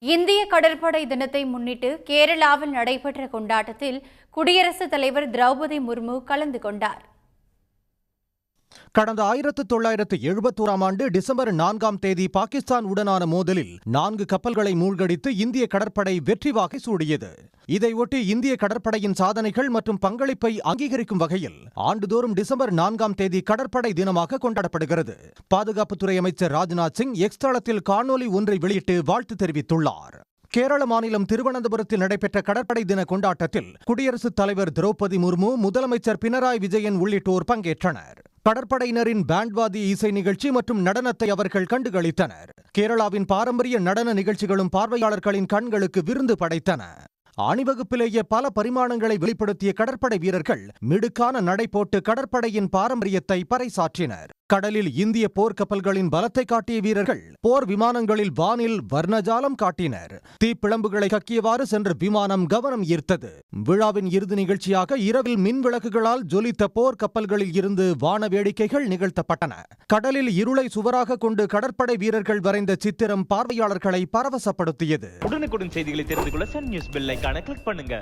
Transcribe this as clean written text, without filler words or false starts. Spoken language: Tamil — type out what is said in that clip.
இந்திய கடற்படை தினத்தை முன்னிட்டு கேரளாவில் நடைபெற்ற கொண்டாட்டத்தில் குடியரசுத் தலைவர் திரௌபதி முர்மு கலந்து கொண்டார். கடந்த 1971ஆம் ஆண்டு டிசம்பர் 4ஆம் தேதி பாகிஸ்தான் உடனான மோதலில் 4 கப்பல்களை மூழ்கடித்து இந்திய கடற்படை வெற்றி வாகை சூடியது. இதையொட்டி இந்திய கடற்படையின் சாதனைகள் மற்றும் பங்களிப்பை அங்கீகரிக்கும் வகையில் ஆண்டுதோறும் டிசம்பர் 4ஆம் தேதி கடற்படை தினமாக கொண்டாடப்படுகிறது. பாதுகாப்புத்துறை அமைச்சர் ராஜ்நாத் சிங் எக்ஸ் தளத்தில் காணொலி ஒன்றை வெளியிட்டு வாழ்த்து தெரிவித்துள்ளார். கேரள மாநிலம் திருவனந்தபுரத்தில் நடைபெற்ற கடற்படை தின கொண்டாட்டத்தில் குடியரசுத் தலைவர் திரௌபதி முர்மு, முதலமைச்சர் பினராயி விஜயன் உள்ளிட்டோர் பங்கேற்றனர். கடற்படையினரின் பேண்ட்வாதி இசை நிகழ்ச்சி மற்றும் நடனத்தை அவர்கள் கண்டுகளித்தனர். கேரளாவின் பாரம்பரிய நடன நிகழ்ச்சிகளும் பார்வையாளர்களின் கண்களுக்கு விருந்து படைத்தன. அணிவகுப்பிலேயே பல பரிமாணங்களை வெளிப்படுத்திய கடற்படை வீரர்கள் மிடுக்கான நடை போட்டு கடற்படையின் பாரம்பரியத்தை பறைசாற்றினர். கடலில் இந்திய போர்க்கப்பல்களின் பலத்தை காட்டிய வீரர்கள் போர் விமானங்களில் வானில் வர்ணஜாலம் காட்டினர். தீப்பிழம்புகளை கக்கியவாறு சென்ற விமானம் கவனம் ஈர்த்தது. விழாவின் இறுதி நிகழ்ச்சியாக இரவில் மின் விளக்குகளால் ஜொலித்த போர் கப்பல்களில் இருந்து வான வேடிக்கைகள் நிகழ்த்தப்பட்டன. கடலில் இருளை சுவராக கொண்டு கடற்படை வீரர்கள் வரைந்த சித்திரம் பார்வையாளர்களை பரவசப்படுத்தியது. உடனுக்குடன் செய்திகளை தெரிந்து கொள்ள சன் நியூஸ் பெல் ஐகானை கிளிக் பண்ணுங்க.